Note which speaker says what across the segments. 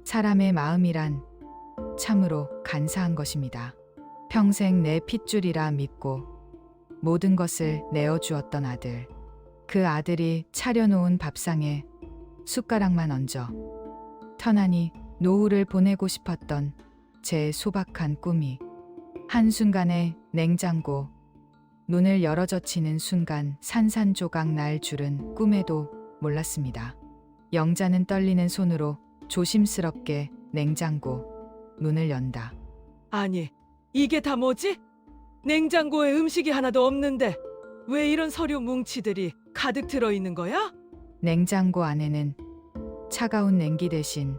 Speaker 1: 사람의 마음이란 참으로 간사한 것입니다. 평생 내 핏줄이라 믿고 모든 것을 내어주었던 아들. 그 아들이 차려놓은 밥상에 숟가락만 얹어 편안히 노후를 보내고 싶었던 제 소박한 꿈이 한순간에 냉장고 문을 열어젖히는 순간 산산조각 날 줄은 꿈에도 몰랐습니다. 영자는 떨리는 손으로 조심스럽게 냉장고 문을 연다.
Speaker 2: 아니, 이게 다 뭐지? 냉장고에 음식이 하나도 없는데 왜 이런 서류 뭉치들이 가득 들어있는 거야?
Speaker 1: 냉장고 안에는 차가운 냉기 대신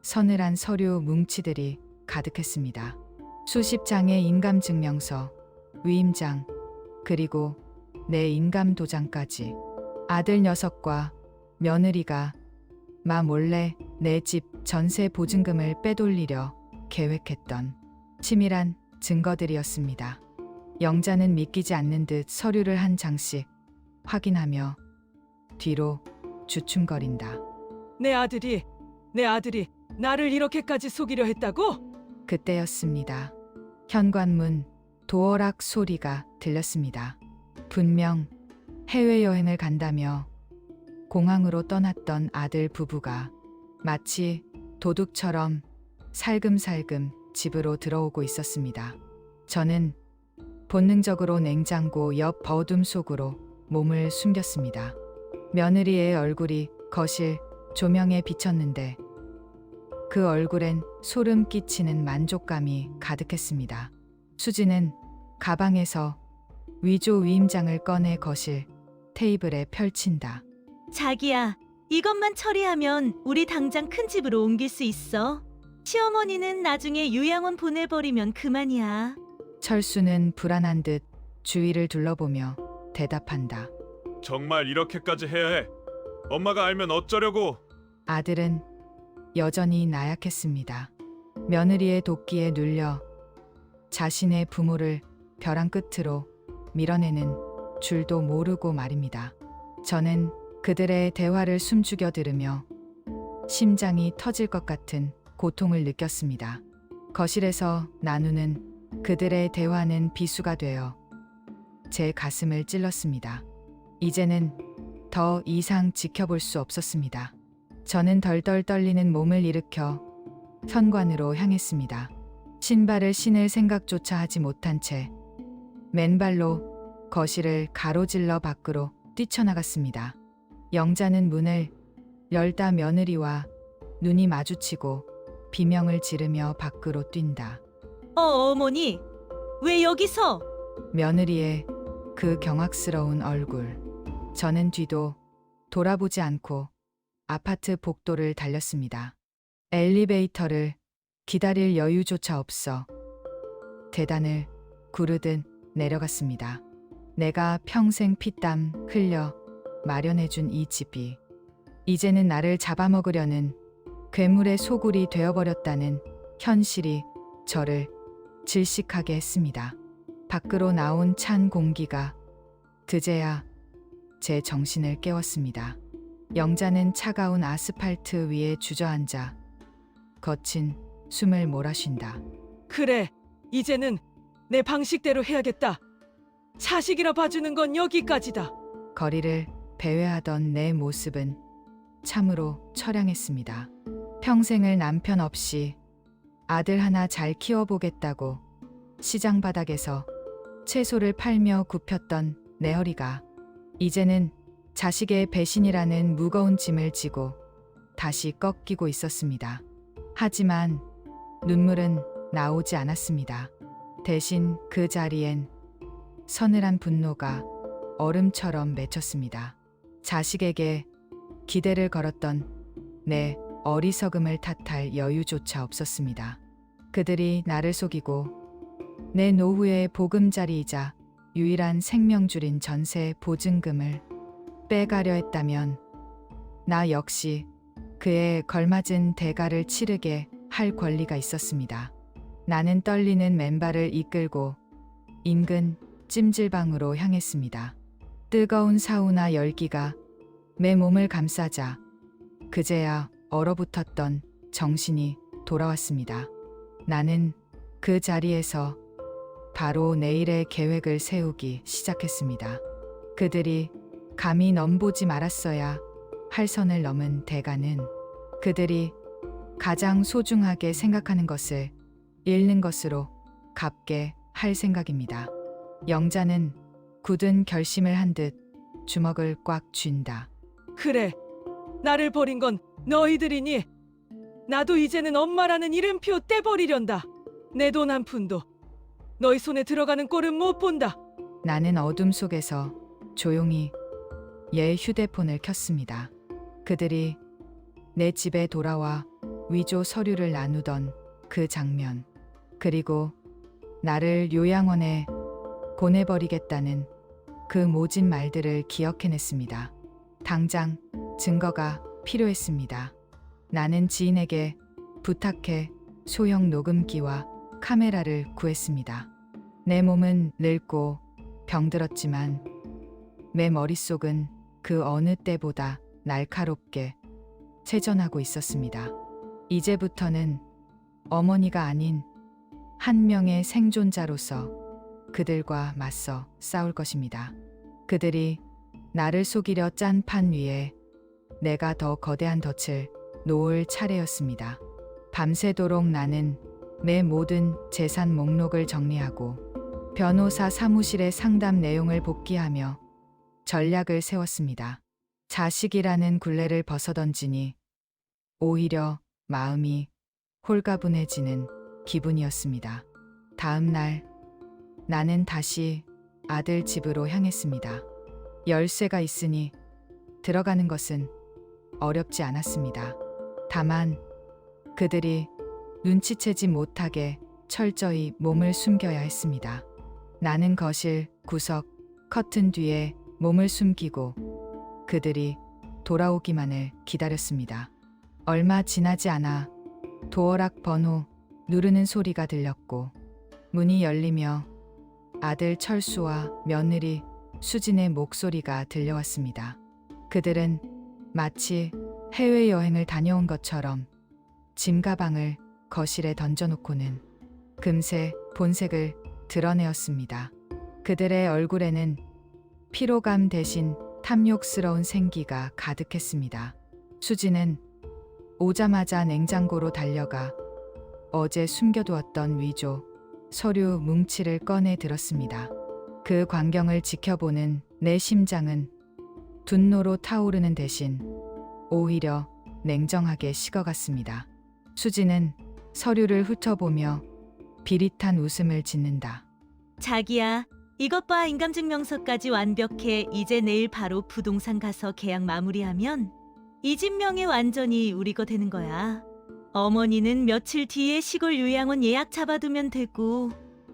Speaker 1: 서늘한 서류 뭉치들이 가득했습니다. 수십 장의 인감증명서, 위임장, 그리고 내 인감도장까지. 아들 녀석과 며느리가 몰래 내 집 전세 보증금을 빼돌리려 계획했던 치밀한 증거들이었습니다. 영자는 믿기지 않는 듯 서류를 한 장씩 확인하며 뒤로 주춤거린다.
Speaker 2: 내 아들이 나를 이렇게까지 속이려 했다고?
Speaker 1: 그때였습니다. 현관문 도어락 소리가 들렸습니다. 분명 해외여행을 간다며 공항으로 떠났던 아들 부부가 마치 도둑처럼 살금살금 집으로 들어오고 있었습니다. 저는 본능적으로 냉장고 옆 어둠 속으로 몸을 숨겼습니다. 며느리의 얼굴이 거실 조명에 비쳤는데 그 얼굴엔 소름 끼치는 만족감이 가득했습니다. 수지는 가방에서 위조 위임장을 꺼내 거실 테이블에 펼친다.
Speaker 3: 자기야, 이것만 처리하면 우리 당장 큰 집으로 옮길 수 있어. 시어머니는 나중에 요양원 보내버리면 그만이야.
Speaker 1: 철수는 불안한 듯 주위를 둘러보며 대답한다.
Speaker 4: 정말 이렇게까지 해야 해? 엄마가 알면 어쩌려고?
Speaker 1: 아들은 여전히 나약했습니다. 며느리의 도끼에 눌려 자신의 부모를 벼랑 끝으로 밀어내는 줄도 모르고 말입니다. 저는 그들의 대화를 숨죽여 들으며 심장이 터질 것 같은 고통을 느꼈습니다. 거실에서 나누는 그들의 대화는 비수가 되어 제 가슴을 찔렀습니다. 이제는 더 이상 지켜볼 수 없었습니다. 저는 덜덜 떨리는 몸을 일으켜 현관으로 향했습니다. 신발을 신을 생각조차 하지 못한 채 맨발로 거실을 가로질러 밖으로 뛰쳐나갔습니다. 영자는 문을 열다 며느리와 눈이 마주치고 비명을 지르며 밖으로 뛴다.
Speaker 3: 어머니, 왜 여기서?
Speaker 1: 며느리의 그 경악스러운 얼굴. 저는 뒤도 돌아보지 않고 아파트 복도를 달렸습니다. 엘리베이터를 기다릴 여유조차 없어 계단을 구르듯 내려갔습니다. 내가 평생 피땀 흘려 마련해준 이 집이 이제는 나를 잡아먹으려는 괴물의 소굴이 되어버렸다는 현실이 저를 질식하게 했습니다. 밖으로 나온 찬 공기가 그제야 제 정신을 깨웠습니다. 영자는 차가운 아스팔트 위에 주저앉아 거친 숨을 몰아쉰다.
Speaker 2: 그래, 이제는 내 방식대로 해야겠다. 자식이라 봐주는 건 여기까지다.
Speaker 1: 거리를 배회하던 내 모습은 참으로 처량했습니다. 평생을 남편 없이 아들 하나 잘 키워보겠다고 시장 바닥에서 채소를 팔며 굽혔던 내 허리가 이제는 자식의 배신이라는 무거운 짐을 지고 다시 꺾이고 있었습니다. 하지만 눈물은 나오지 않았습니다. 대신 그 자리엔 서늘한 분노가 얼음처럼 맺혔습니다. 자식에게 기대를 걸었던 내 어리석음을 탓할 여유조차 없었습니다. 그들이 나를 속이고 내 노후의 보금자리이자 유일한 생명줄인 전세 보증금을 빼가려 했다면 나 역시 그에 걸맞은 대가를 치르게 할 권리가 있었습니다. 나는 떨리는 맨발을 이끌고 인근 찜질방으로 향했습니다. 뜨거운 사우나 열기가 내 몸을 감싸자 그제야 얼어붙었던 정신이 돌아왔습니다. 나는 그 자리에서 바로 내일의 계획을 세우기 시작했습니다. 그들이 감히 넘보지 말았어야 할 선을 넘은 대가는 그들이 가장 소중하게 생각하는 것을 잃는 것으로 갚게 할 생각입니다. 영자는 굳은 결심을 한 듯 주먹을 꽉 쥔다.
Speaker 2: 그래, 나를 버린 건 너희들이니? 나도 이제는 엄마라는 이름표 떼버리련다. 내 돈 한 푼도 너희 손에 들어가는 꼴은 못 본다.
Speaker 1: 나는 어둠 속에서 조용히 얘의 휴대폰을 켰습니다. 그들이 내 집에 돌아와 위조 서류를 나누던 그 장면, 그리고 나를 요양원에 보내버리겠다는 그 모진 말들을 기억해냈습니다. 당장 증거가 필요했습니다. 나는 지인에게 부탁해 소형 녹음기와 카메라를 구했습니다. 내 몸은 늙고 병들었지만 내 머릿속은 그 어느 때보다 날카롭게 회전하고 있었습니다. 이제부터는 어머니가 아닌 한 명의 생존자로서 그들과 맞서 싸울 것입니다. 그들이 나를 속이려 짠 판 위에 내가 더 거대한 덫을 놓을 차례였습니다. 밤새도록 나는 내 모든 재산 목록을 정리하고 변호사 사무실의 상담 내용을 복기하며 전략을 세웠습니다. 자식이라는 굴레를 벗어던지니 오히려 마음이 홀가분해지는 기분이었습니다. 다음 날 나는 다시 아들 집으로 향했습니다. 열쇠가 있으니 들어가는 것은 어렵지 않았습니다. 다만 그들이 눈치채지 못하게 철저히 몸을 숨겨야 했습니다. 나는 거실 구석 커튼 뒤에 몸을 숨기고 그들이 돌아오기만을 기다렸습니다. 얼마 지나지 않아 도어락 번호 누르는 소리가 들렸고 문이 열리며 아들 철수와 며느리 수진의 목소리가 들려왔습니다. 그들은 마치 해외여행을 다녀온 것처럼 짐가방을 거실에 던져놓고는 금세 본색을 드러내었습니다. 그들의 얼굴에는 피로감 대신 탐욕스러운 생기가 가득했습니다. 수진은 오자마자 냉장고로 달려가 어제 숨겨두었던 위조 서류 뭉치를 꺼내 들었습니다. 그 광경을 지켜보는 내 심장은 분노로 타오르는 대신 오히려 냉정하게 식어갔습니다. 수진은 서류를 훑어보며 비릿한 웃음을 짓는다.
Speaker 3: 자기야, 이것 봐. 인감증명서까지 완벽해. 이제 내일 바로 부동산 가서 계약 마무리하면 이 집 명예 완전히 우리 거 되는 거야. 어머니는 며칠 뒤에 시골 요양원 예약 잡아두면 되고.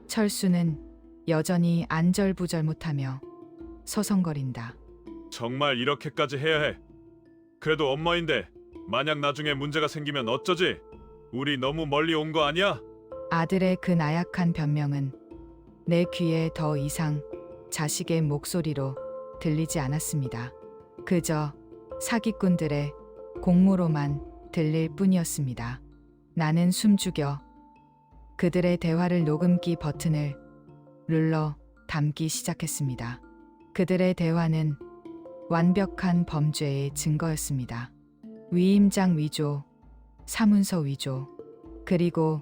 Speaker 1: 철수는 여전히 안절부절못하며 서성거린다.
Speaker 4: 정말 이렇게까지 해야 해. 그래도 엄마인데 만약 나중에 문제가 생기면 어쩌지? 우리 너무 멀리 온 거 아니야?
Speaker 1: 아들의 그 나약한 변명은 내 귀에 더 이상 자식의 목소리로 들리지 않았습니다. 그저 사기꾼들의 공모로만 들릴 뿐이었습니다. 나는 숨죽여 그들의 대화를 녹음기 버튼을 눌러 담기 시작했습니다. 그들의 대화는 완벽한 범죄의 증거였습니다. 위임장 위조, 사문서 위조, 그리고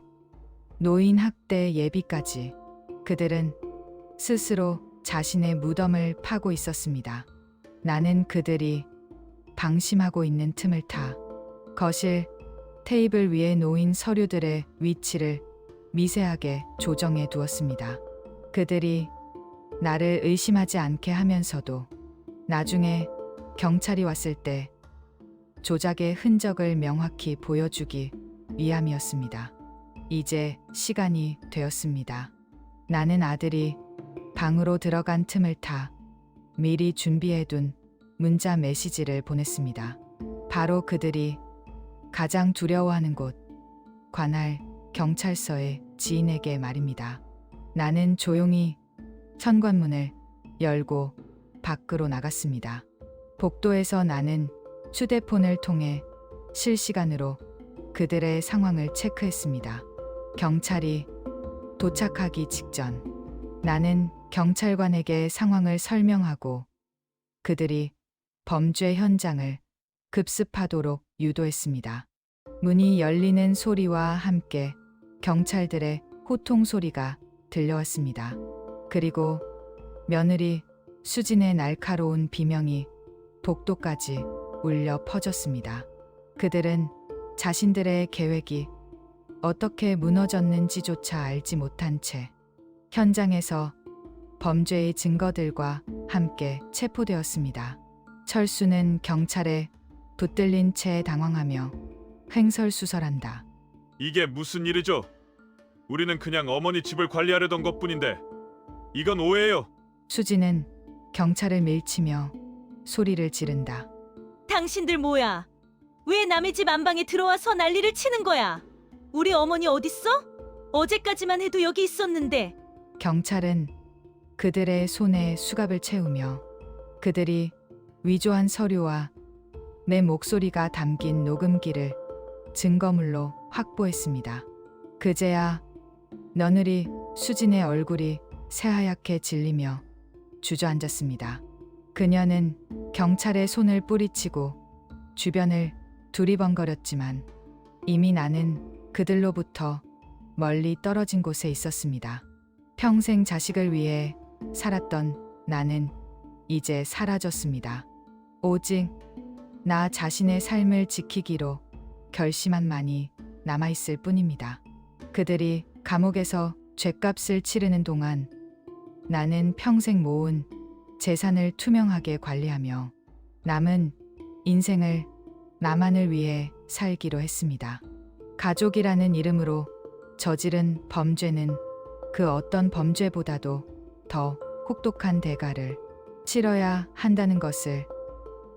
Speaker 1: 노인 학대 예비까지 그들은 스스로 자신의 무덤을 파고 있었습니다. 나는 그들이 방심하고 있는 틈을 타 거실 테이블 위에 놓인 서류들의 위치를 미세하게 조정해 두었습니다. 그들이 나를 의심하지 않게 하면서도 나중에 경찰이 왔을 때 조작의 흔적을 명확히 보여주기 위함이었습니다. 이제 시간이 되었습니다. 나는 아들이 방으로 들어간 틈을 타 미리 준비해둔 문자 메시지를 보냈습니다. 바로 그들이 가장 두려워하는 곳, 관할 경찰서의 지인에게 말입니다. 나는 조용히 현관문을 열고 밖으로 나갔습니다. 복도에서 나는 휴대폰을 통해 실시간으로 그들의 상황을 체크했습니다. 경찰이 도착하기 직전 나는 경찰관에게 상황을 설명하고 그들이 범죄 현장을 급습하도록 유도했습니다. 문이 열리는 소리와 함께 경찰들의 호통 소리가 들려왔습니다. 그리고 며느리 수진의 날카로운 비명이 복도까지 울려 퍼졌습니다. 그들은 자신들의 계획이 어떻게 무너졌는지조차 알지 못한 채 현장에서 범죄의 증거들과 함께 체포되었습니다. 철수는 경찰에 붙들린 채 당황하며 횡설수설한다.
Speaker 4: 이게 무슨 일이죠? 우리는 그냥 어머니 집을 관리하려던 것뿐인데 이건 오해예요.
Speaker 1: 수지는 경찰을 밀치며 소리를 지른다.
Speaker 3: 당신들 뭐야? 왜 남의 집 안방에 들어와서 난리를 치는 거야? 우리 어머니 어딨어? 어제까지만 해도 여기 있었는데.
Speaker 1: 경찰은 그들의 손에 수갑을 채우며 그들이 위조한 서류와 내 목소리가 담긴 녹음기를 증거물로 확보했습니다. 그제야 며느리 수진의 얼굴이 새하얗게 질리며 주저앉았습니다. 그녀는 경찰의 손을 뿌리치고 주변을 두리번거렸지만 이미 나는 그들로부터 멀리 떨어진 곳에 있었습니다. 평생 자식을 위해 살았던 나는 이제 사라졌습니다. 오직 나 자신의 삶을 지키기로 결심한만이 남아있을 뿐입니다. 그들이 감옥에서 죗값을 치르는 동안 나는 평생 모은 재산을 투명하게 관리하며 남은 인생을 나만을 위해 살기로 했습니다. 가족이라는 이름으로 저지른 범죄는 그 어떤 범죄보다도 더 혹독한 대가를 치러야 한다는 것을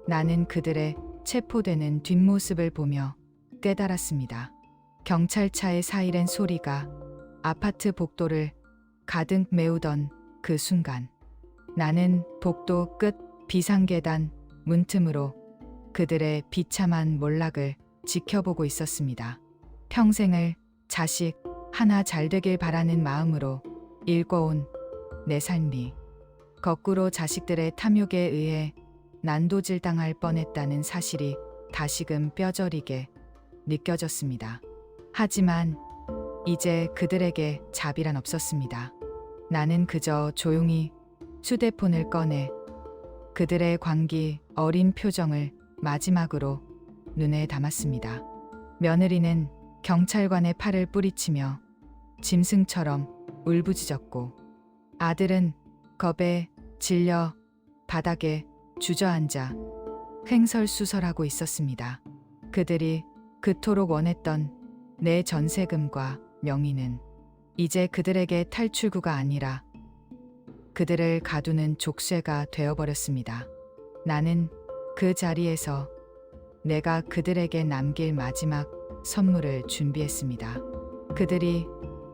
Speaker 1: 나는 그들의 체포되는 뒷모습을 보며 깨달았습니다. 경찰차의 사이렌 소리가 아파트 복도를 가득 메우던 그 순간 나는 복도 끝 비상계단 문틈으로 그들의 비참한 몰락을 지켜보고 있었습니다. 평생을 자식 하나 잘 되길 바라는 마음으로 일궈온 내 삶이 거꾸로 자식들의 탐욕에 의해 난도질당할 뻔했다는 사실이 다시금 뼈저리게 느껴졌습니다. 하지만 이제 그들에게 자비란 없었습니다. 나는 그저 조용히 휴대폰을 꺼내 그들의 광기 어린 표정을 마지막으로 눈에 담았습니다. 며느리는 경찰관의 팔을 뿌리치며 짐승처럼 울부짖었고 아들은 겁에 질려 바닥에 주저앉아 횡설수설하고 있었습니다. 그들이 그토록 원했던 내 전세금과 명의는 이제 그들에게 탈출구가 아니라 그들을 가두는 족쇄가 되어버렸습니다. 나는 그 자리에서 내가 그들에게 남길 마지막 선물을 준비했습니다. 그들이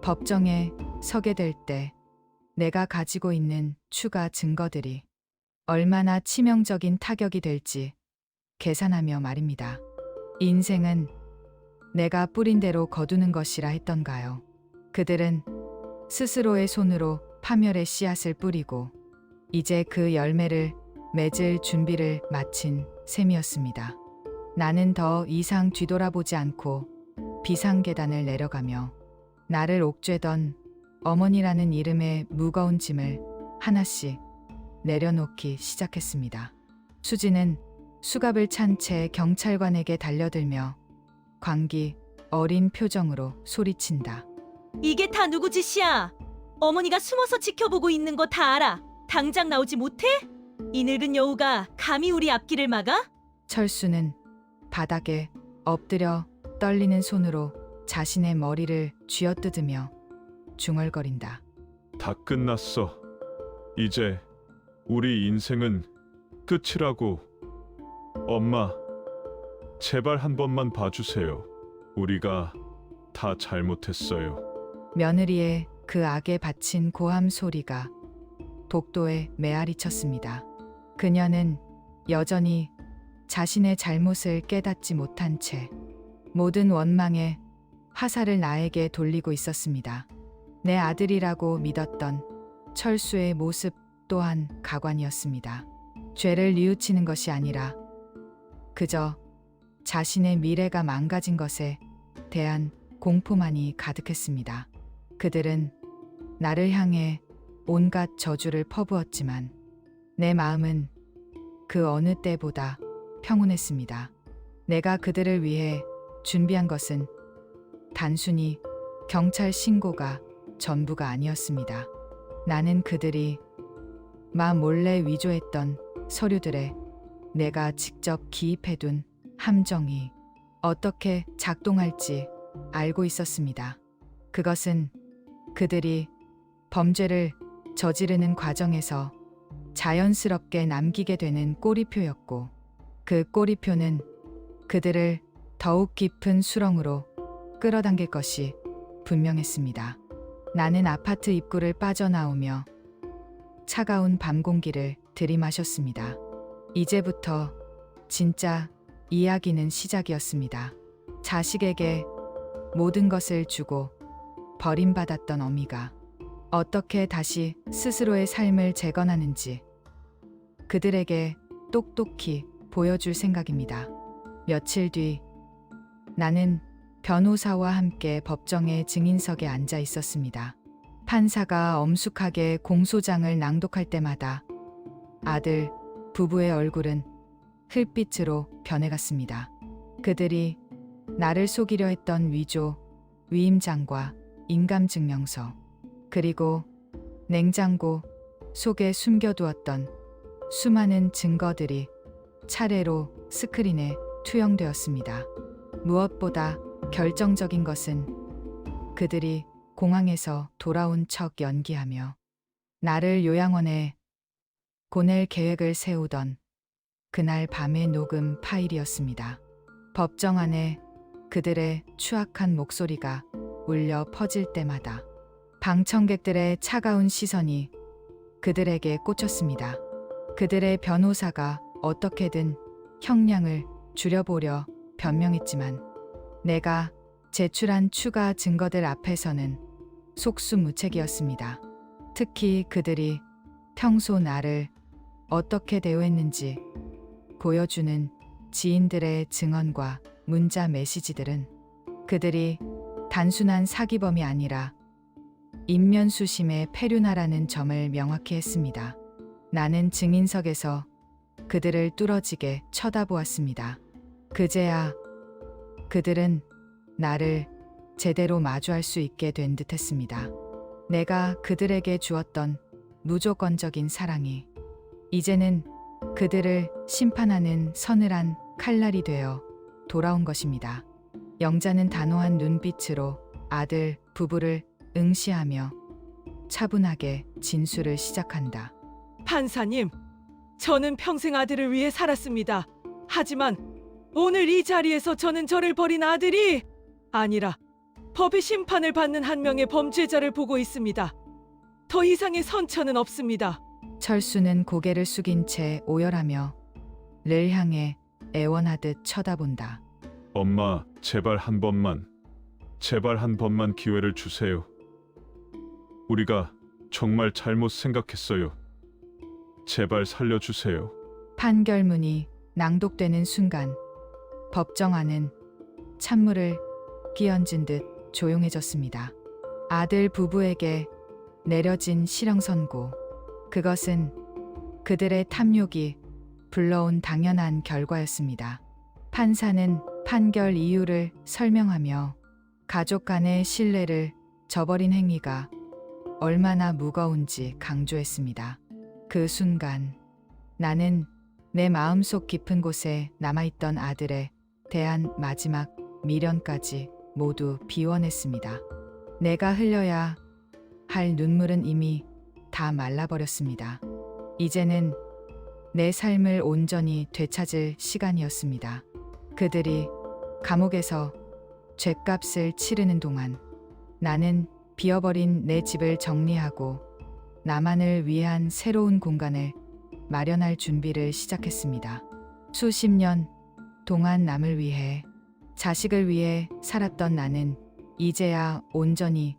Speaker 1: 법정에 서게 될 때 내가 가지고 있는 추가 증거들이 얼마나 치명적인 타격이 될지 계산하며 말입니다. 인생은 내가 뿌린 대로 거두는 것이라 했던가요? 그들은 스스로의 손으로 파멸의 씨앗을 뿌리고 이제 그 열매를 맺을 준비를 마친 셈이었습니다. 나는 더 이상 뒤돌아보지 않고 비상계단을 내려가며 나를 옥죄던 어머니라는 이름의 무거운 짐을 하나씩 내려놓기 시작했습니다. 수지는 수갑을 찬 채 경찰관에게 달려들며 광기 어린 표정으로 소리친다.
Speaker 3: 이게 다 누구 짓이야? 어머니가 숨어서 지켜보고 있는 거 다 알아. 당장 나오지 못해? 이 늙은 여우가 감히 우리 앞길을 막아?
Speaker 1: 철수는 바닥에 엎드려 떨리는 손으로 자신의 머리를 쥐어뜯으며 중얼거린다.
Speaker 4: 다 끝났어. 이제 우리 인생은 끝이라고. 엄마, 제발 한 번만 봐주세요. 우리가 다 잘못했어요.
Speaker 1: 며느리의 그 악에 바친 고함 소리가 복도에 메아리 쳤습니다. 그녀는 여전히 자신의 잘못을 깨닫지 못한 채 모든 원망의 화살을 나에게 돌리고 있었습니다. 내 아들이라고 믿었던 철수의 모습 또한 가관이었습니다. 죄를 뉘우치는 것이 아니라 그저 자신의 미래가 망가진 것에 대한 공포만이 가득했습니다. 그들은 나를 향해 온갖 저주를 퍼부었지만 내 마음은 그 어느 때보다 평온했습니다. 내가 그들을 위해 준비한 것은 단순히 경찰 신고가 전부가 아니었습니다. 나는 그들이 몰래 위조했던 서류들에 내가 직접 기입해둔 함정이 어떻게 작동할지 알고 있었습니다. 그것은 그들이 범죄를 저지르는 과정에서 자연스럽게 남기게 되는 꼬리표였고, 그 꼬리표는 그들을 더욱 깊은 수렁으로 끌어당길 것이 분명했습니다. 나는 아파트 입구를 빠져나오며 차가운 밤 공기를 들이마셨습니다. 이제부터 진짜 이야기는 시작이었습니다. 자식에게 모든 것을 주고 버림받았던 어미가 어떻게 다시 스스로의 삶을 재건하는지 그들에게 똑똑히 보여줄 생각입니다. 며칠 뒤 나는 변호사와 함께 법정의 증인석에 앉아 있었습니다. 판사가 엄숙하게 공소장을 낭독할 때마다 아들 부부의 얼굴은 흙빛으로 변해갔습니다. 그들이 나를 속이려 했던 위조, 위임장과 인감증명서, 그리고 냉장고 속에 숨겨두었던 수많은 증거들이 차례로 스크린에 투영되었습니다. 무엇보다 결정적인 것은 그들이 공항에서 돌아온 척 연기하며 나를 요양원에 보낼 계획을 세우던 그날 밤의 녹음 파일이었습니다. 법정 안에 그들의 추악한 목소리가 울려 퍼질 때마다 방청객들의 차가운 시선이 그들에게 꽂혔습니다. 그들의 변호사가 어떻게든 형량을 줄여보려 변명했지만 내가 제출한 추가 증거들 앞에서는 속수무책이었습니다. 특히 그들이 평소 나를 어떻게 대우했는지 보여주는 지인들의 증언과 문자 메시지들은 그들이 단순한 사기범이 아니라 인면수심의 패륜하라는 점을 명확히 했습니다. 나는 증인석에서 그들을 뚫어지게 쳐다보았습니다. 그제야 그들은 나를 제대로 마주할 수 있게 된 듯했습니다. 내가 그들에게 주었던 무조건적인 사랑이 이제는 그들을 심판하는 서늘한 칼날이 되어 돌아온 것입니다. 영자는 단호한 눈빛으로 아들 부부를 응시하며 차분하게 진술을 시작한다.
Speaker 2: 판사님, 저는 평생 아들을 위해 살았습니다. 하지만 오늘 이 자리에서 저는 저를 버린 아들이 아니라 법의 심판을 받는 한 명의 범죄자를 보고 있습니다. 더 이상의 선처는 없습니다.
Speaker 1: 철수는 고개를 숙인 채 오열하며 를 향해 애원하듯 쳐다본다.
Speaker 4: 엄마, 제발 한 번만 기회를 주세요. 우리가 정말 잘못 생각했어요. 제발 살려주세요.
Speaker 1: 판결문이 낭독되는 순간 법정 안은 찬물을 끼얹은 듯 조용해졌습니다. 아들 부부에게 내려진 실형 선고. 그것은 그들의 탐욕이 불러온 당연한 결과였습니다. 판사는 판결 이유를 설명하며 가족 간의 신뢰를 저버린 행위가 얼마나 무거운지 강조했습니다. 그 순간 나는 내 마음속 깊은 곳에 남아있던 아들에 대한 마지막 미련까지 모두 비워냈습니다. 내가 흘려야 할 눈물은 이미 다 말라버렸습니다. 이제는 내 삶을 온전히 되찾을 시간이었습니다. 그들이 감옥에서 죗값을 치르는 동안 나는 비어버린 내 집을 정리하고 나만을 위한 새로운 공간을 마련할 준비를 시작했습니다. 수십 년 동안 남을 위해 자식을 위해 살았던 나는 이제야 온전히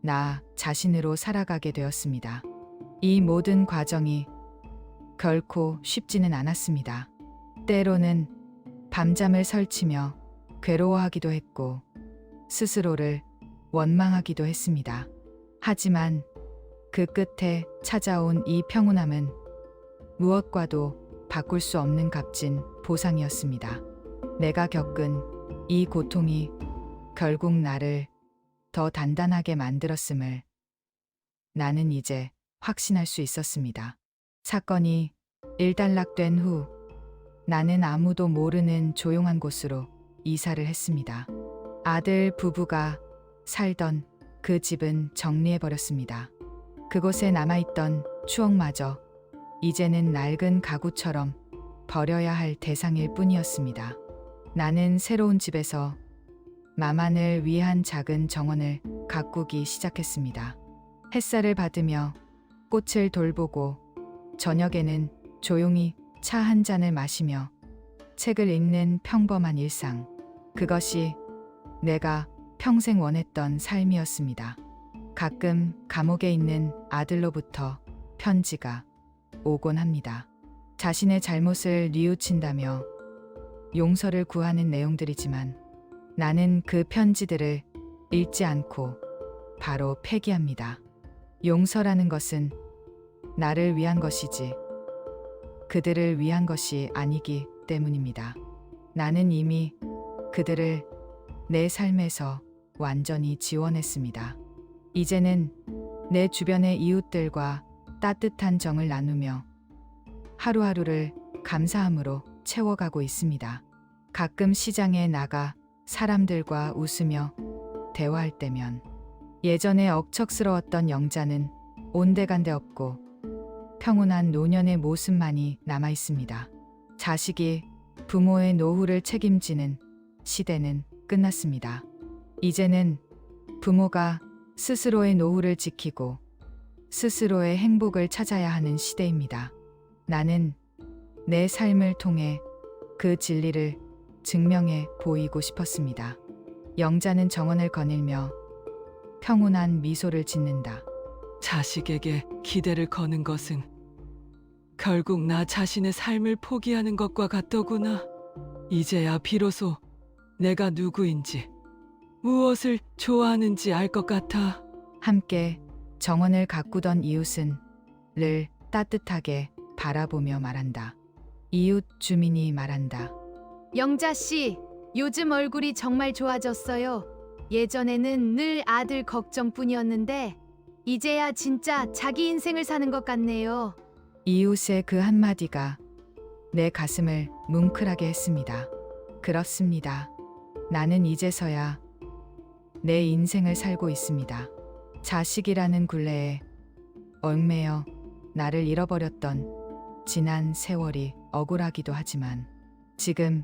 Speaker 1: 나 자신으로 살아가게 되었습니다. 이 모든 과정이 결코 쉽지는 않았습니다. 때로는 밤잠을 설치며 괴로워하기도 했고 스스로를 원망하기도 했습니다. 하지만 그 끝에 찾아온 이 평온함은 무엇과도 바꿀 수 없는 값진 보상이었습니다. 내가 겪은 이 고통이 결국 나를 더 단단하게 만들었음을 나는 이제 확신할 수 있었습니다. 사건이 일단락된 후 나는 아무도 모르는 조용한 곳으로 이사를 했습니다. 아들 부부가 살던 그 집은 정리해버렸습니다. 그곳에 남아있던 추억마저 이제는 낡은 가구처럼 버려야 할 대상일 뿐이었습니다. 나는 새로운 집에서 나만을 위한 작은 정원을 가꾸기 시작했습니다. 햇살을 받으며 꽃을 돌보고 저녁에는 조용히 차 한 잔을 마시며 책을 읽는 평범한 일상. 그것이 내가 평생 원했던 삶이었습니다. 가끔 감옥에 있는 아들로부터 편지가 오곤 합니다. 자신의 잘못을 뉘우친다며 용서를 구하는 내용들이지만 나는 그 편지들을 읽지 않고 바로 폐기합니다. 용서라는 것은 나를 위한 것이지 그들을 위한 것이 아니기 때문입니다. 나는 이미 그들을 내 삶에서 완전히 지원했습니다. 이제는 내 주변의 이웃들과 따뜻한 정을 나누며 하루하루를 감사함으로 채워가고 있습니다. 가끔 시장에 나가 사람들과 웃으며 대화할 때면 예전에 억척스러웠던 영자는 온데간데 없고 평온한 노년의 모습만이 남아 있습니다. 자식이 부모의 노후를 책임지는 시대는 끝났습니다. 이제는 부모가 스스로의 노후를 지키고 스스로의 행복을 찾아야 하는 시대입니다. 나는 내 삶을 통해 그 진리를 증명해 보이고 싶었습니다. 영자는 정원을 거닐며 평온한 미소를 짓는다.
Speaker 2: 자식에게 기대를 거는 것은 결국 나 자신의 삶을 포기하는 것과 같더구나. 이제야 비로소 내가 누구인지 무엇을 좋아하는지 알 것 같아.
Speaker 1: 함께 정원을 가꾸던 이웃은 를 따뜻하게 바라보며 말한다. 이웃 주민이 말한다.
Speaker 5: 영자 씨, 요즘 얼굴이 정말 좋아졌어요. 예전에는 늘 아들 걱정뿐이었는데 이제야 진짜 자기 인생을 사는 것 같네요.
Speaker 1: 이웃의 그 한마디가 내 가슴을 뭉클하게 했습니다. 그렇습니다. 나는 이제서야 내 인생을 살고 있습니다. 자식이라는 굴레에 얽매여 나를 잃어버렸던 지난 세월이 억울하기도 하지만 지금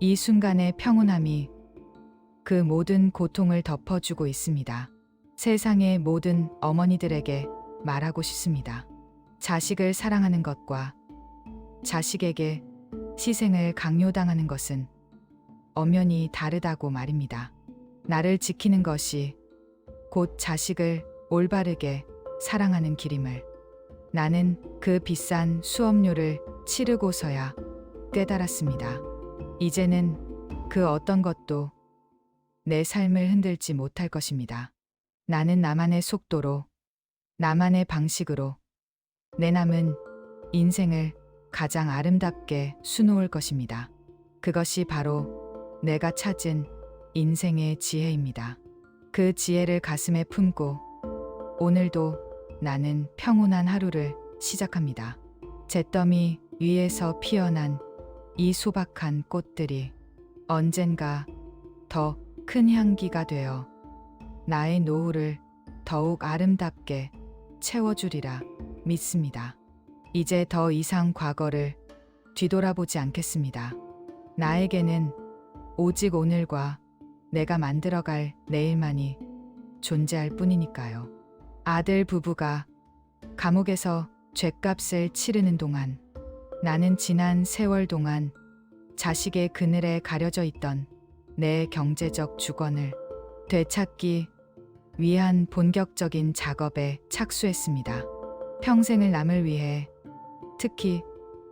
Speaker 1: 이 순간의 평온함이 그 모든 고통을 덮어주고 있습니다. 세상의 모든 어머니들에게 말하고 싶습니다. 자식을 사랑하는 것과 자식에게 희생을 강요당하는 것은 엄연히 다르다고 말입니다. 나를 지키는 것이 곧 자식을 올바르게 사랑하는 길임을 나는 그 비싼 수업료를 치르고서야 깨달았습니다. 이제는 그 어떤 것도 내 삶을 흔들지 못할 것입니다. 나는 나만의 속도로, 나만의 방식으로 내 남은 인생을 가장 아름답게 수놓을 것입니다. 그것이 바로 내가 찾은 인생의 지혜입니다. 그 지혜를 가슴에 품고 오늘도 나는 평온한 하루를 시작합니다. 잿더미 위에서 피어난 이 소박한 꽃들이 언젠가 더 큰 향기가 되어 나의 노후를 더욱 아름답게 채워주리라 믿습니다. 이제 더 이상 과거를 뒤돌아보지 않겠습니다. 나에게는 오직 오늘과 내가 만들어갈 내일만이 존재할 뿐이니까요. 아들 부부가 감옥에서 죗값을 치르는 동안 나는 지난 세월 동안 자식의 그늘에 가려져 있던 내 경제적 주권을 되찾기 위한 본격적인 작업에 착수했습니다. 평생을 남을 위해, 특히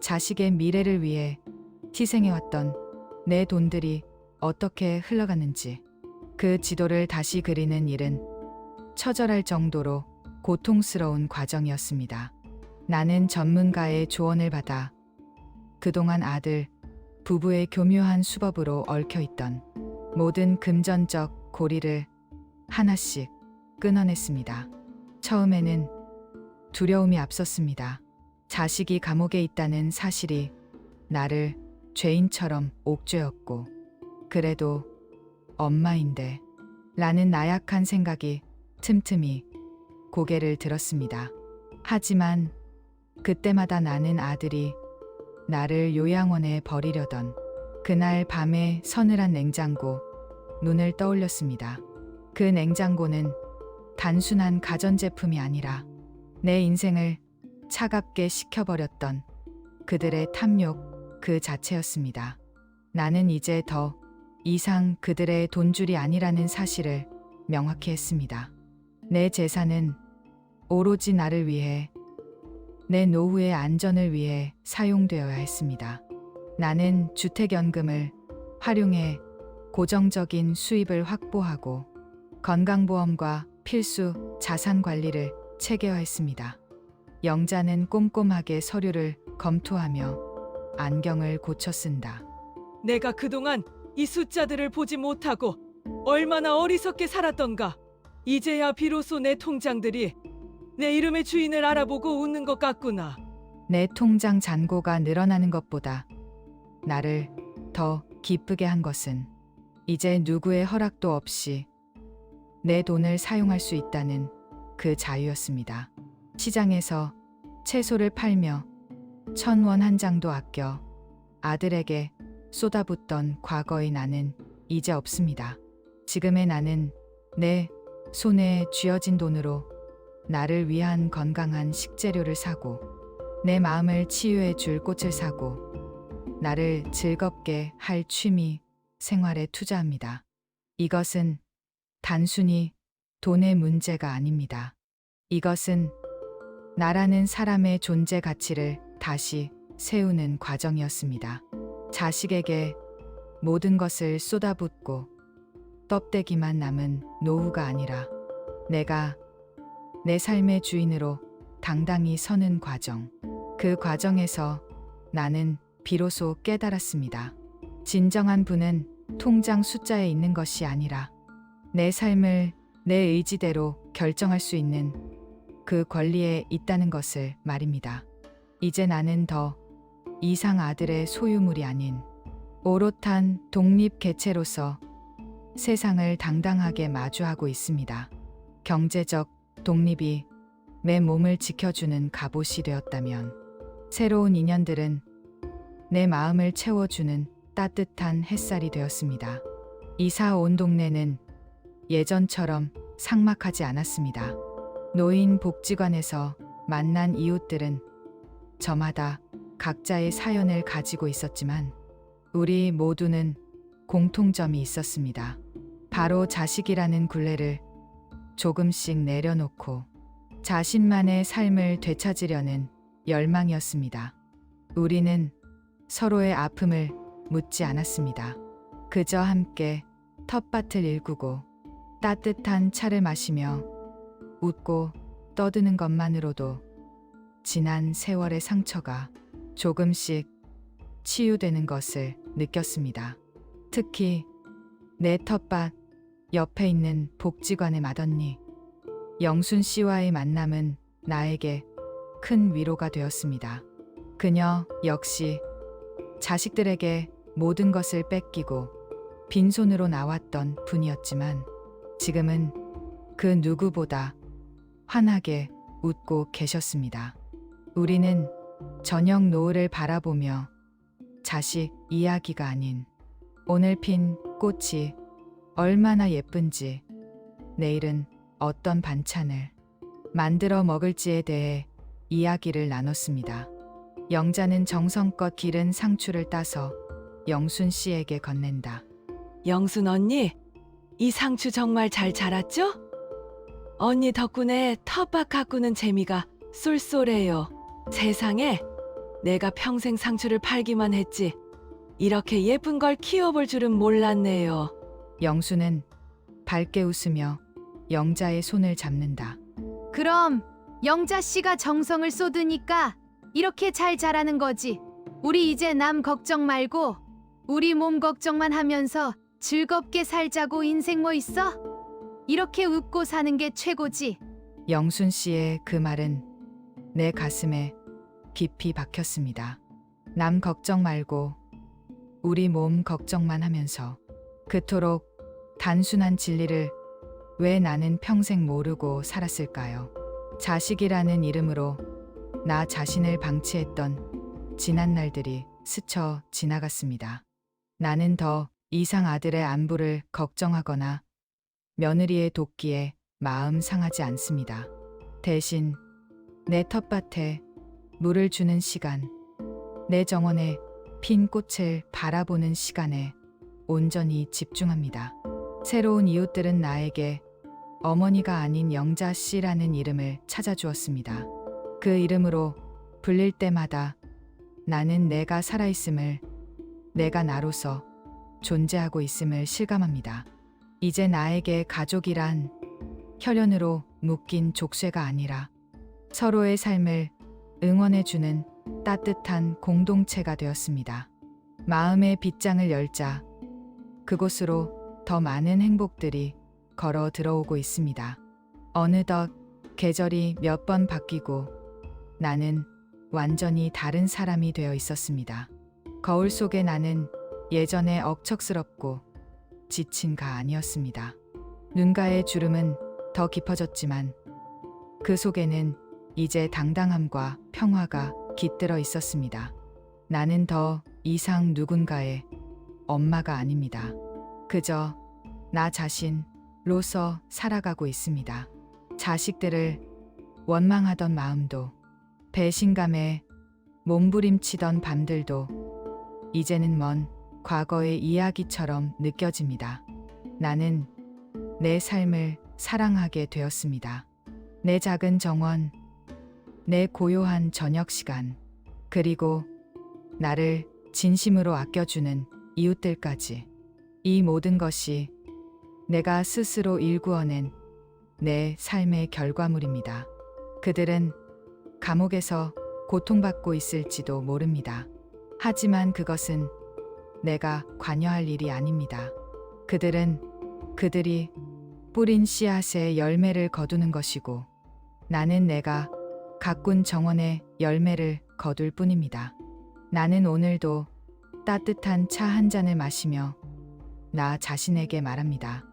Speaker 1: 자식의 미래를 위해 희생해왔던 내 돈들이 어떻게 흘러갔는지, 그 지도를 다시 그리는 일은 처절할 정도로 고통스러운 과정이었습니다. 나는 전문가의 조언을 받아 그동안 아들, 부부의 교묘한 수법으로 얽혀있던 모든 금전적 고리를 하나씩 끊어냈습니다. 처음에는 두려움이 앞섰습니다. 자식이 감옥에 있다는 사실이 나를 죄인처럼 옥죄었고, 그래도 엄마인데 라는 나약한 생각이 틈틈이 고개를 들었습니다. 하지만 그때마다 나는 아들이 나를 요양원에 버리려던 그날 밤의 서늘한 냉장고 눈을 떠올렸습니다. 그 냉장고는 단순한 가전제품이 아니라 내 인생을 차갑게 식혀버렸던 그들의 탐욕 그 자체였습니다. 나는 이제 더 이상 그들의 돈줄이 아니라는 사실을 명확히 했습니다. 내 재산은 오로지 나를 위해, 내 노후의 안전을 위해 사용되어야 했습니다. 나는 주택연금을 활용해 고정적인 수입을 확보하고 건강보험과 필수 자산 관리를 체계화했습니다. 영자는 꼼꼼하게 서류를 검토하며 안경을 고쳐 쓴다.
Speaker 2: 내가 그동안 이 숫자들을 보지 못하고 얼마나 어리석게 살았던가. 이제야 비로소 내 통장들이 내 이름의 주인을 알아보고 웃는 것 같구나.
Speaker 1: 내 통장 잔고가 늘어나는 것보다 나를 더 기쁘게 한 것은 이제 누구의 허락도 없이 내 돈을 사용할 수 있다는 그 자유였습니다. 시장에서 채소를 팔며 1,000원 한 장도 아껴 아들에게 쏟아붓던 과거의 나는 이제 없습니다. 지금의 나는 내 손에 쥐어진 돈으로 나를 위한 건강한 식재료를 사고, 내 마음을 치유해 줄 꽃을 사고, 나를 즐겁게 할 취미 생활에 투자합니다. 이것은 단순히 돈의 문제가 아닙니다. 이것은 나라는 사람의 존재 가치를 다시 세우는 과정이었습니다. 자식에게 모든 것을 쏟아붓고 껍데기만 남은 노후가 아니라 내가 내 삶의 주인으로 당당히 서는 과정. 그 과정에서 나는 비로소 깨달았습니다. 진정한 부는 통장 숫자에 있는 것이 아니라 내 삶을 내 의지대로 결정할 수 있는 그 권리에 있다는 것을 말입니다. 이제 나는 더 이상 아들의 소유물이 아닌 오롯한 독립 개체로서 세상을 당당하게 마주하고 있습니다. 경제적 독립이 내 몸을 지켜주는 갑옷이 되었다면, 새로운 인연들은 내 마음을 채워주는 따뜻한 햇살이 되었습니다. 이사 온 동네는 예전처럼 삭막하지 않았습니다. 노인복지관에서 만난 이웃들은 저마다 각자의 사연을 가지고 있었지만 우리 모두는 공통점이 있었습니다. 바로 자식이라는 굴레를 조금씩 내려놓고 자신만의 삶을 되찾으려는 열망이었습니다. 우리는 서로의 아픔을 묻지 않았습니다. 그저 함께 텃밭을 일구고 따뜻한 차를 마시며 웃고 떠드는 것만으로도 지난 세월의 상처가 조금씩 치유되는 것을 느꼈습니다. 특히 내 텃밭 옆에 있는 복지관의 맏언니 영순 씨와의 만남은 나에게 큰 위로가 되었습니다. 그녀 역시 자식들에게 모든 것을 뺏기고 빈손으로 나왔던 분이었지만 지금은 그 누구보다 환하게 웃고 계셨습니다. 우리는 저녁 노을을 바라보며 자식 이야기가 아닌 오늘 핀 꽃이 얼마나 예쁜지, 내일은 어떤 반찬을 만들어 먹을지에 대해 이야기를 나눴습니다. 영자는 정성껏 기른 상추를 따서 영순 씨에게 건넨다.
Speaker 2: 영순 언니, 이 상추 정말 잘 자랐죠? 언니 덕분에 텃밭 가꾸는 재미가 쏠쏠해요. 세상에, 내가 평생 상추를 팔기만 했지 이렇게 예쁜 걸 키워볼 줄은 몰랐네요.
Speaker 1: 영수는 밝게 웃으며 영자의 손을 잡는다.
Speaker 5: 그럼 영자 씨가 정성을 쏟으니까 이렇게 잘 자라는 거지. 우리 이제 남 걱정 말고 우리 몸 걱정만 하면서 즐겁게 살자고. 인생 뭐 있어? 이렇게 웃고 사는 게 최고지.
Speaker 1: 영순 씨의 그 말은 내 가슴에 깊이 박혔습니다. 남 걱정 말고 우리 몸 걱정만 하면서 그토록 단순한 진리를 왜 나는 평생 모르고 살았을까요? 자식이라는 이름으로 나 자신을 방치했던 지난 날들이 스쳐 지나갔습니다. 나는 더 이상 아들의 안부를 걱정하거나 며느리의 돕기에 마음 상하지 않습니다. 대신 내 텃밭에 물을 주는 시간, 내 정원에 핀 꽃을 바라보는 시간에 온전히 집중합니다. 새로운 이웃들은 나에게 어머니가 아닌 영자 씨라는 이름을 찾아주었습니다. 그 이름으로 불릴 때마다 나는 내가 살아있음을, 내가 나로서 존재하고 있음을 실감합니다. 이제 나에게 가족이란 혈연으로 묶인 족쇄가 아니라 서로의 삶을 응원해주는 따뜻한 공동체가 되었습니다. 마음의 빗장을 열자 그곳으로 더 많은 행복들이 걸어 들어오고 있습니다. 어느덧 계절이 몇 번 바뀌고 나는 완전히 다른 사람이 되어 있었습니다. 거울 속의 나는 예전에 억척스럽고 지친 가 아니었습니다. 눈가의 주름은 더 깊어졌지만 그 속에는 이제 당당함과 평화가 깃들어 있었습니다. 나는 더 이상 누군가의 엄마가 아닙니다. 그저 나 자신로서 살아가고 있습니다. 자식들을 원망하던 마음도, 배신감에 몸부림치던 밤들도 이제는 먼 과거의 이야기처럼 느껴집니다. 나는 내 삶을 사랑하게 되었습니다. 내 작은 정원, 내 고요한 저녁 시간, 그리고 나를 진심으로 아껴주는 이웃들까지. 이 모든 것이 내가 스스로 일구어낸 내 삶의 결과물입니다. 그들은 감옥에서 고통받고 있을지도 모릅니다. 하지만 그것은 내가 관여할 일이 아닙니다. 그들이 뿌린 씨앗의 열매를 거두는 것이고 나는 내가 가꾼 정원의 열매를 거둘 뿐입니다. 나는 오늘도 따뜻한 차 한 잔을 마시며 나 자신에게 말합니다.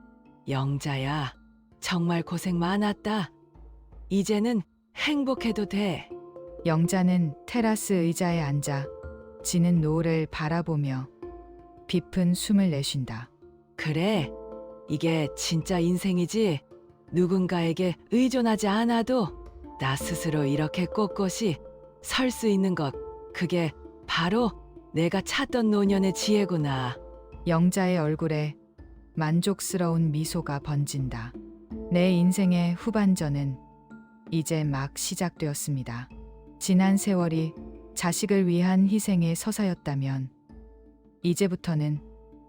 Speaker 2: 영자야, 정말 고생 많았다. 이제는 행복해도 돼.
Speaker 1: 영자는 테라스 의자에 앉아 지는 노을을 바라보며 깊은 숨을 내쉰다.
Speaker 2: 그래, 이게 진짜 인생이지. 누군가에게 의존하지 않아도 나 스스로 이렇게 꼿꼿이 설 수 있는 것, 그게 바로 내가 찾던 노년의 지혜구나.
Speaker 1: 영자의 얼굴에 만족스러운 미소가 번진다. 내 인생의 후반전은 이제 막 시작되었습니다. 지난 세월이 자식을 위한 희생의 서사였다면 이제부터는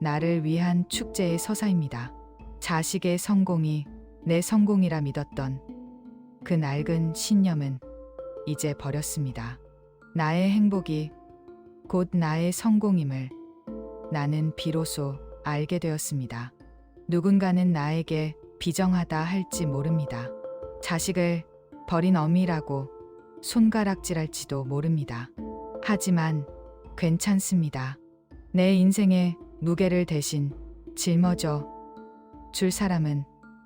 Speaker 1: 나를 위한 축제의 서사입니다. 자식의 성공이 내 성공이라 믿었던 그 낡은 신념은 이제 버렸습니다. 나의 행복이 곧 나의 성공임을 나는 비로소 알게 되었습니다. 누군가는 나에게 비정하다 할지 모릅니다. 자식을 버린 어미라고 손가락질할지도 모릅니다. 하지만 괜찮습니다. 내 인생의 무게를 대신 짊어져 줄 사람은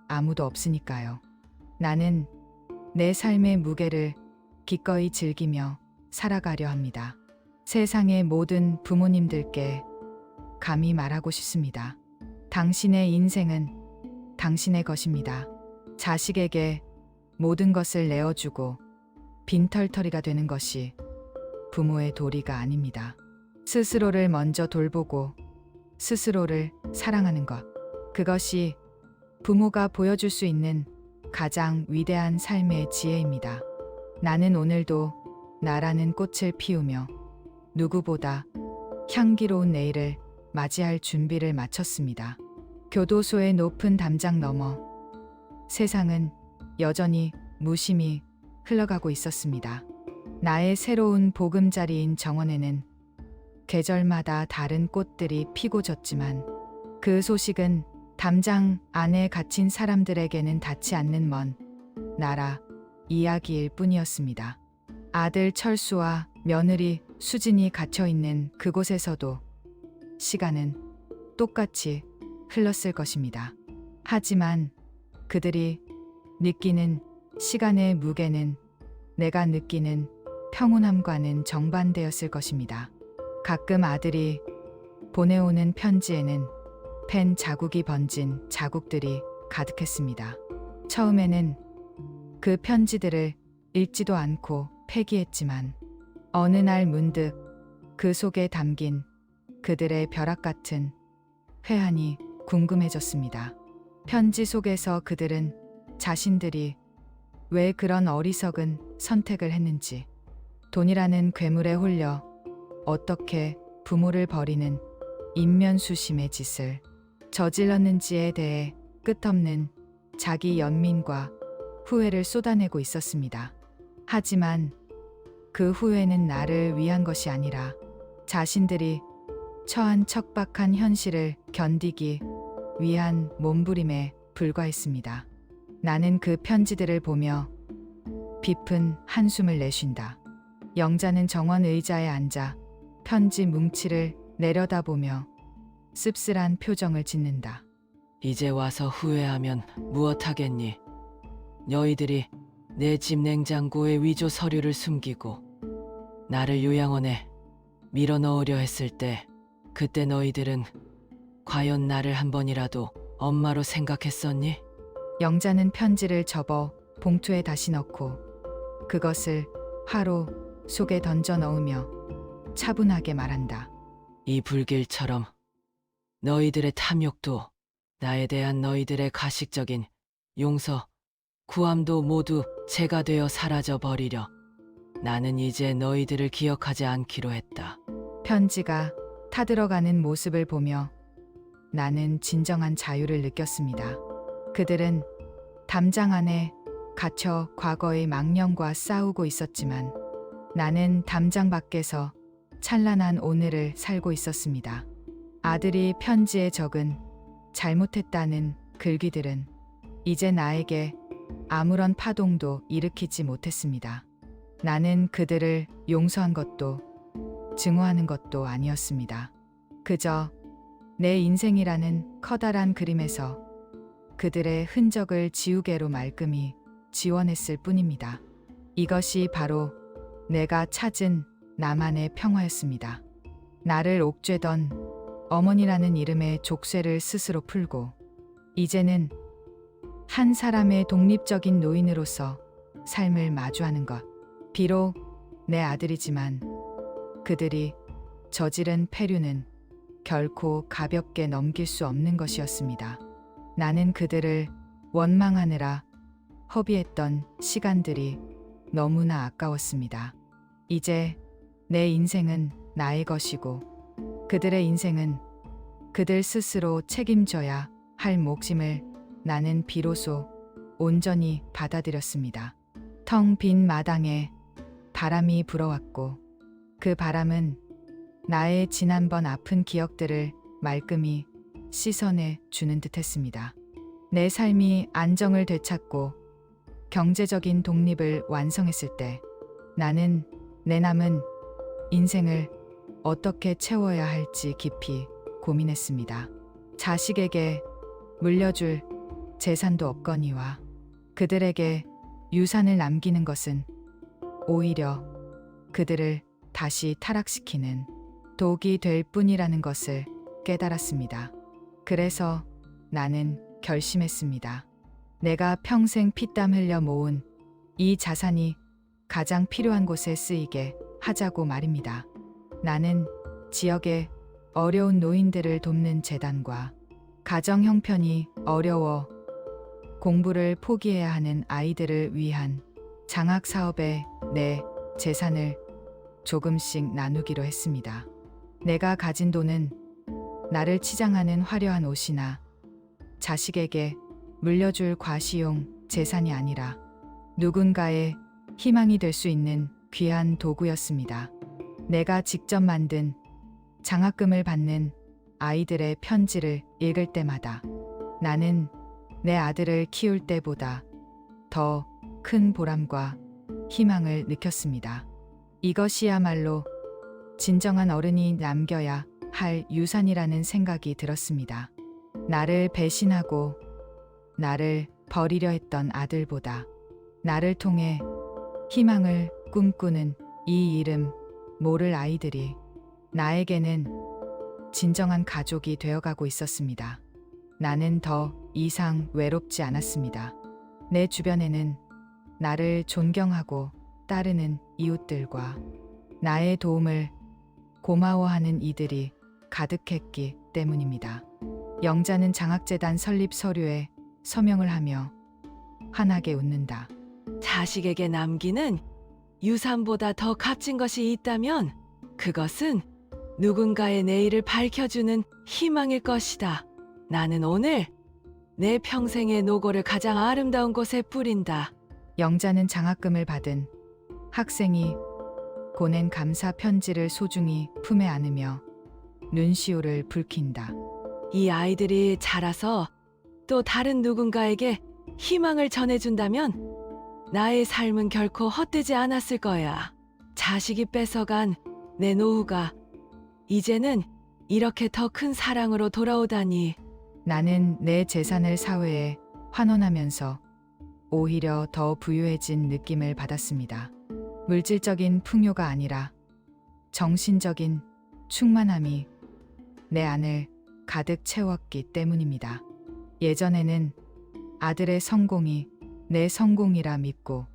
Speaker 1: 아무도 없으니까요. 나는 내 삶의 무게를 기꺼이 즐기며 살아가려 합니다. 세상의 모든 부모님들께 감히 말하고 싶습니다. 당신의 인생은 당신의 것입니다. 자식에게 모든 것을 내어주고 빈털터리가 되는 것이 부모의 도리가 아닙니다. 스스로를 먼저 돌보고 스스로를 사랑하는 것. 그것이 부모가 보여줄 수 있는 가장 위대한 삶의 지혜입니다. 나는 오늘도 나라는 꽃을 피우며 누구보다 향기로운 내일을 맞이할 준비를 마쳤습니다. 교도소의 높은 담장 너머 세상은 여전히 무심히 흘러가고 있었습니다. 나의 새로운 보금자리인 정원에는 계절마다 다른 꽃들이 피고 졌지만 그 소식은 담장 안에 갇힌 사람들에게는 닿지 않는 먼 나라 이야기일 뿐이었습니다. 아들 철수와 며느리 수진이 갇혀 있는 그곳에서도 시간은 똑같이 흘렀을 것입니다. 하지만 그들이 느끼는 시간의 무게는 내가 느끼는 평온함과는 정반대였을 것입니다. 가끔 아들이 보내오는 편지에는 펜 자국이 번진 자국들이 가득했습니다. 처음에는 그 편지들을 읽지도 않고 폐기했지만 어느 날 문득 그 속에 담긴 그들의 벼락 같은 회한이 궁금해졌습니다. 편지 속에서 그들은 자신들이 왜 그런 어리석은 선택을 했는지, 돈이라는 괴물에 홀려 어떻게 부모를 버리는 인면수심의 짓을 저질렀는지에 대해 끝없는 자기 연민과 후회를 쏟아내고 있었습니다. 하지만 그 후회는 나를 위한 것이 아니라 자신들이 처한 척박한 현실을 견디기 위한 몸부림에 불과했습니다. 나는 그 편지들을 보며 깊은 한숨을 내쉰다. 영자는 정원 의자에 앉아 편지 뭉치를 내려다보며 씁쓸한 표정을 짓는다.
Speaker 6: 이제 와서 후회하면 무엇하겠니? 너희들이 내 집 냉장고에 위조 서류를 숨기고 나를 요양원에 밀어넣으려 했을 때 그때 너희들은 과연 나를 한 번이라도 엄마로 생각했었니?
Speaker 1: 영자는 편지를 접어 봉투에 다시 넣고 그것을 화로 속에 던져 넣으며 차분하게 말한다.
Speaker 6: 이 불길처럼 너희들의 탐욕도 나에 대한 너희들의 가식적인 용서, 구함도 모두 제가 되어 사라져 버리려. 나는 이제 너희들을 기억하지 않기로 했다.
Speaker 1: 편지가 타들어가는 모습을 보며 나는 진정한 자유를 느꼈습니다. 그들은 담장 안에 갇혀 과거의 망령과 싸우고 있었지만 나는 담장 밖에서 찬란한 오늘을 살고 있었습니다. 아들이 편지에 적은 잘못했다는 글귀들은 이제 나에게 아무런 파동도 일으키지 못했습니다. 나는 그들을 용서한 것도 증오하는 것도 아니었습니다. 그저 내 인생이라는 커다란 그림에서 그들의 흔적을 지우개로 말끔히 지워냈을 뿐입니다. 이것이 바로 내가 찾은 나만의 평화였습니다. 나를 옥죄던 어머니라는 이름의 족쇄를 스스로 풀고 이제는 한 사람의 독립적인 노인으로서 삶을 마주하는 것. 비록 내 아들이지만 그들이 저지른 폐륜은 결코 가볍게 넘길 수 없는 것이었습니다. 나는 그들을 원망하느라 허비했던 시간들이 너무나 아까웠습니다. 이제 내 인생은 나의 것이고 그들의 인생은 그들 스스로 책임져야 할 몫임을 나는 비로소 온전히 받아들였습니다. 텅 빈 마당에 바람이 불어왔고 그 바람은 나의 지난번 아픈 기억들을 말끔히 씻어내 주는 듯했습니다. 내 삶이 안정을 되찾고 경제적인 독립을 완성했을 때 나는 내 남은 인생을 어떻게 채워야 할지 깊이 고민했습니다. 자식에게 물려줄 재산도 없거니와 그들에게 유산을 남기는 것은 오히려 그들을 다시 타락시키는 독이 될 뿐이라는 것을 깨달았습니다. 그래서 나는 결심했습니다. 내가 평생 피땀 흘려 모은 이 자산이 가장 필요한 곳에 쓰이게 하자고 말입니다. 나는 지역의 어려운 노인들을 돕는 재단과 가정 형편이 어려워 공부를 포기해야 하는 아이들을 위한 장학 사업에 내 재산을 조금씩 나누기로 했습니다. 내가 가진 돈은 나를 치장하는 화려한 옷이나 자식에게 물려줄 과시용 재산이 아니라 누군가의 희망이 될 수 있는 귀한 도구였습니다. 내가 직접 만든 장학금을 받는 아이들의 편지를 읽을 때마다 나는 내 아들을 키울 때보다 더 큰 보람과 희망을 느꼈습니다. 이것이야말로 진정한 어른이 남겨야 할 유산이라는 생각이 들었습니다. 나를 배신하고 나를 버리려 했던 아들보다 나를 통해 희망을 꿈꾸는 이 이름 모를 아이들이 나에게는 진정한 가족이 되어가고 있었습니다. 나는 더 이상 외롭지 않았습니다. 내 주변에는 나를 존경하고 따르는 이웃들과 나의 도움을 고마워하는 이들이 가득했기 때문입니다. 영자는 장학재단 설립 서류에 서명을 하며 환하게 웃는다.
Speaker 6: 자식에게 남기는 유산보다 더 값진 것이 있다면 그것은 누군가의 내일을 밝혀주는 희망일 것이다. 나는 오늘 내 평생의 노고를 가장 아름다운 곳에 뿌린다.
Speaker 1: 영자는 장학금을 받은 학생이 보낸 감사 편지를 소중히 품에 안으며 눈시울을 붉힌다.
Speaker 6: 이 아이들이 자라서 또 다른 누군가에게 희망을 전해준다면 나의 삶은 결코 헛되지 않았을 거야. 자식이 뺏어간 내 노후가 이제는 이렇게 더 큰 사랑으로 돌아오다니.
Speaker 1: 나는 내 재산을 사회에 환원하면서 오히려 더 부유해진 느낌을 받았습니다. 물질적인 풍요가 아니라 정신적인 충만함이 내 안을 가득 채웠기 때문입니다. 예전에는 아들의 성공이 내 성공이라 믿고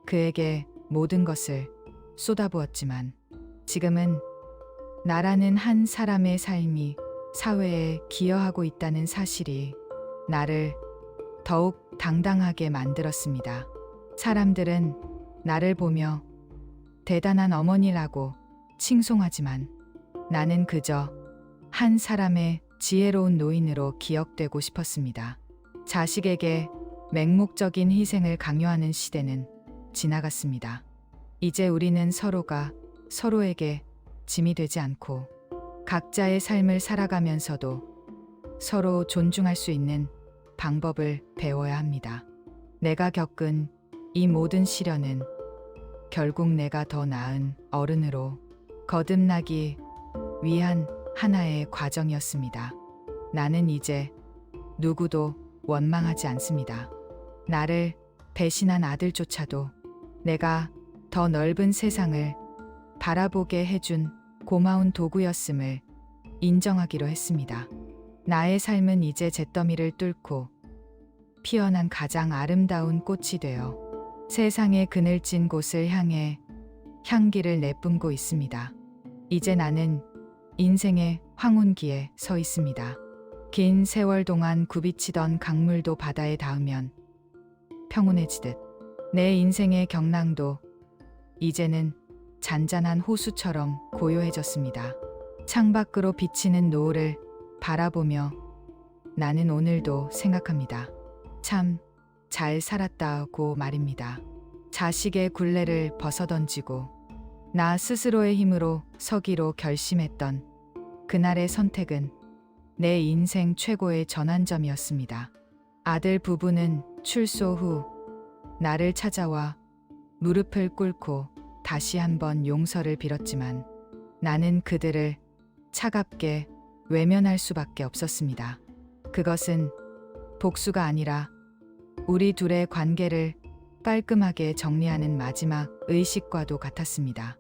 Speaker 1: 그에게 모든 것을 쏟아부었지만 지금은 나라는 한 사람의 삶이 사회에 기여하고 있다는 사실이 나를 더욱 당당하게 만들었습니다. 사람들은 나를 보며 대단한 어머니라고 칭송하지만 나는 그저 한 사람의 지혜로운 노인으로 기억되고 싶었습니다. 자식에게 맹목적인 희생을 강요하는 시대는 지나갔습니다. 이제 우리는 서로가 서로에게 짐이 되지 않고 각자의 삶을 살아가면서도 서로 존중할 수 있는 방법을 배워야 합니다. 내가 겪은 이 모든 시련은 결국 내가 더 나은 어른으로 거듭나기 위한 하나의 과정이었습니다. 나는 이제 누구도 원망하지 않습니다. 나를 배신한 아들조차도 내가 더 넓은 세상을 바라보게 해준 고마운 도구였음을 인정하기로 했습니다. 나의 삶은 이제 잿더미를 뚫고 피어난 가장 아름다운 꽃이 되어 세상의 그늘진 곳을 향해 향기를 내뿜고 있습니다. 이제 나는 인생의 황혼기에 서 있습니다. 긴 세월 동안 굽이치던 강물도 바다에 닿으면 평온해지듯 내 인생의 경랑도 이제는 잔잔한 호수처럼 고요해졌습니다. 창밖으로 비치는 노을을 바라보며 나는 오늘도 생각합니다. 참 잘 살았다고 말입니다. 자식의 굴레를 벗어던지고 나 스스로의 힘으로 서기로 결심했던 그날의 선택은 내 인생 최고의 전환점이었습니다. 아들 부부는 출소 후 나를 찾아와 무릎을 꿇고 다시 한번 용서를 빌었지만 나는 그들을 차갑게 외면할 수밖에 없었습니다. 그것은 복수가 아니라 우리 둘의 관계를 깔끔하게 정리하는 마지막 의식과도 같았습니다.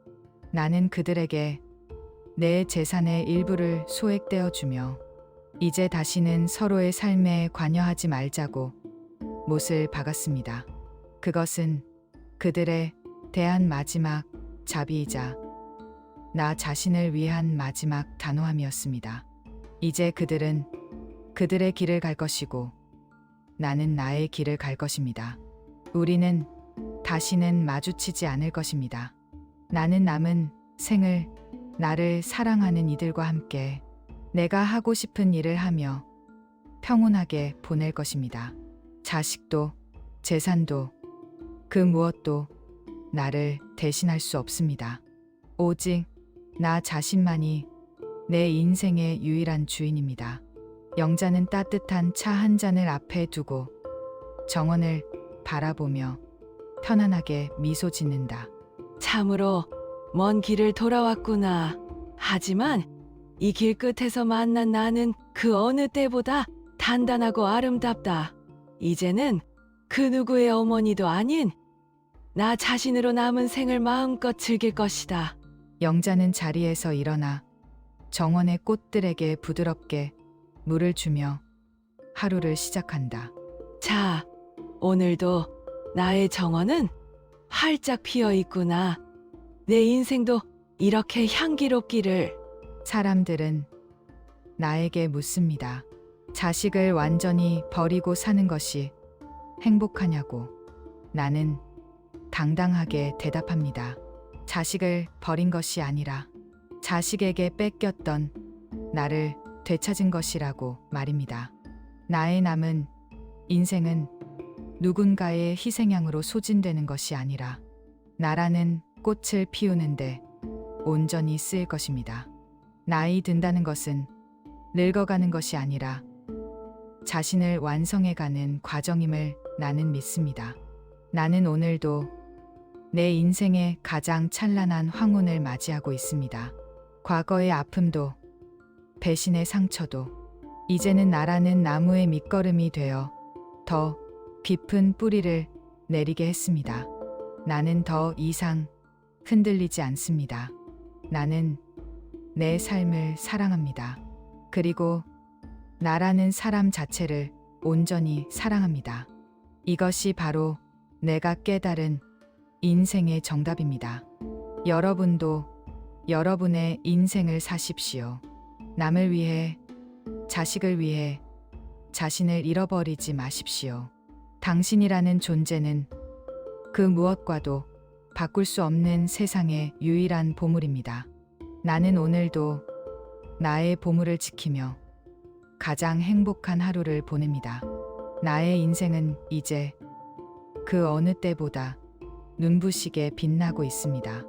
Speaker 1: 나는 그들에게 내 재산의 일부를 소액되어 주며 이제 다시는 서로의 삶에 관여하지 말자고 못을 박았습니다. 그것은 그들에 대한 마지막 자비이자 나 자신을 위한 마지막 단호함이었습니다. 이제 그들은 그들의 길을 갈 것이고 나는 나의 길을 갈 것입니다. 우리는 다시는 마주치지 않을 것입니다. 나는 남은 생을 나를 사랑하는 이들과 함께 내가 하고 싶은 일을 하며 평온하게 보낼 것입니다. 자식도 재산도 그 무엇도 나를 대신할 수 없습니다. 오직 나 자신만이 내 인생의 유일한 주인입니다. 영자는 따뜻한 차 한 잔을 앞에 두고 정원을 바라보며 편안하게 미소 짓는다.
Speaker 6: 참으로 먼 길을 돌아왔구나. 하지만 이 길 끝에서 만난 나는 그 어느 때보다 단단하고 아름답다. 이제는 그 누구의 어머니도 아닌 나 자신으로 남은 생을 마음껏 즐길 것이다.
Speaker 1: 영자는 자리에서 일어나 정원의 꽃들에게 부드럽게 물을 주며 하루를 시작한다.
Speaker 6: 자, 오늘도 나의 정원은 활짝 피어 있구나. 내 인생도 이렇게 향기롭기를.
Speaker 1: 사람들은 나에게 묻습니다. 자식을 완전히 버리고 사는 것이 행복하냐고. 나는 당당하게 대답합니다. 자식을 버린 것이 아니라 자식에게 뺏겼던 나를 되찾은 것이라고 말입니다. 나의 남은 인생은 누군가의 희생양으로 소진되는 것이 아니라 나라는 꽃을 피우는데 온전히 쓰일 것입니다. 나이 든다는 것은 늙어가는 것이 아니라 자신을 완성해가는 과정임을 나는 믿습니다. 나는 오늘도 내 인생의 가장 찬란한 황혼을 맞이하고 있습니다. 과거의 아픔도 배신의 상처도 이제는 나라는 나무의 밑거름이 되어 더 깊은 뿌리를 내리게 했습니다. 나는 더 이상 흔들리지 않습니다. 나는 내 삶을 사랑합니다. 그리고 나라는 사람 자체를 온전히 사랑합니다. 이것이 바로 내가 깨달은 인생의 정답입니다. 여러분도 여러분의 인생을 사십시오. 남을 위해, 자식을 위해 자신을 잃어버리지 마십시오. 당신이라는 존재는 그 무엇과도 바꿀 수 없는 세상의 유일한 보물입니다. 나는 오늘도 나의 보물을 지키며 가장 행복한 하루를 보냅니다. 나의 인생은 이제 그 어느 때보다 눈부시게 빛나고 있습니다.